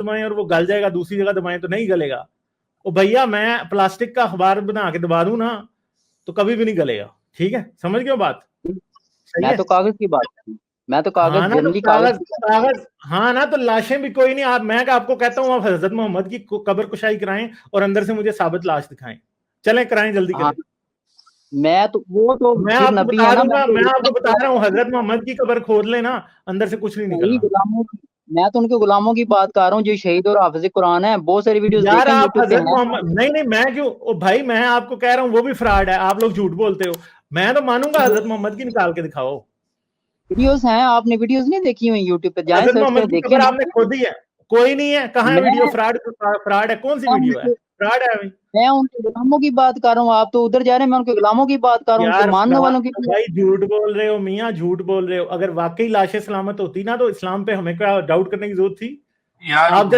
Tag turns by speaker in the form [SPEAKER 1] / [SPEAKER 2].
[SPEAKER 1] दबाएं और वो गल जाएगा, दूसरी जगह दबाएं तो नहीं गलेगा। ओ भैया मैं प्लास्टिक का अखबार बना के दबा दूं ना तो कभी भी नहीं गलेगा। ठीक है, समझ गए बात? सही
[SPEAKER 2] मैं
[SPEAKER 1] है।
[SPEAKER 2] तो कागज की बात कर रहा हूँ, मैं तो
[SPEAKER 1] हाँ
[SPEAKER 2] कागज
[SPEAKER 1] ना, तो
[SPEAKER 2] जनरली कागज
[SPEAKER 1] कागज
[SPEAKER 2] की बात।
[SPEAKER 1] कागज हाँ ना, तो लाशें भी कोई नहीं। आप, मैं आपको कहता हूँ आप हजरत मोहम्मद की कब्र कुशाई कराएं और अंदर से मुझे साबित लाश दिखाएं। चलें कराएं, जल्दी
[SPEAKER 2] हाँ,
[SPEAKER 1] करें।
[SPEAKER 2] मैं तो वो तो
[SPEAKER 1] मैं
[SPEAKER 2] फिर
[SPEAKER 1] आपको
[SPEAKER 2] नबी है
[SPEAKER 1] बता
[SPEAKER 2] ना,
[SPEAKER 1] दूंगा, मैं आपको बता रहा हूँ, हजरत मोहम्मद की कब्र खोद लेना, अंदर से कुछ नहीं
[SPEAKER 2] वही
[SPEAKER 1] निकलना।
[SPEAKER 2] गुलामों की, मैं तो उनके गुलामों की बात कर रहा हूँ जो शहीद और हाफिज कुरान है। बहुत सारी वीडियोस
[SPEAKER 1] यार
[SPEAKER 2] देखें
[SPEAKER 1] आप
[SPEAKER 2] यूट्यूब पे
[SPEAKER 1] हजरत
[SPEAKER 2] हैं।
[SPEAKER 1] मोहम्मद, नहीं नहीं, मैं क्यों, ओ भाई मैं आपको कह रहा हूँ वो भी फ्रॉड है, आप लोग झूठ बोलते हो। मैं तो मानूंगा, हजरत मोहम्मद की निकाल के दिखाओ।
[SPEAKER 2] वीडियोस हैं, आपने वीडियोस नहीं देखी हुई यूट्यूब पे? जाएं
[SPEAKER 1] हजरत
[SPEAKER 2] सर्च
[SPEAKER 1] मोहम्मद
[SPEAKER 2] करें,
[SPEAKER 1] की
[SPEAKER 2] देखें
[SPEAKER 1] कब्र आपने
[SPEAKER 2] ना।
[SPEAKER 1] खोदी है? कोई नहीं है, कहाँ है वीडियो?
[SPEAKER 2] मैं
[SPEAKER 1] फ्रॉड, फ्रॉड है, कौन सी
[SPEAKER 2] मैं
[SPEAKER 1] वीडियो है?
[SPEAKER 2] उनके
[SPEAKER 1] फ्रॉड है भाई।
[SPEAKER 2] मैं उनके गुलामों की बात कर रहा हूँ, आप तो उधर जा रहे हैं। मैं उनके गुलामों की बात कर रहा हूँ, उनके
[SPEAKER 1] यार
[SPEAKER 2] मानने वालों की भी।
[SPEAKER 1] भाई झूठ बोल रहे हो मियाँ, झूठ बोल रहे हो। अगर वाकई लाशें सलामत होती ना तो इस्लाम पे हमें क्या डाउट करने की जरूरत थी?
[SPEAKER 3] यार
[SPEAKER 1] आप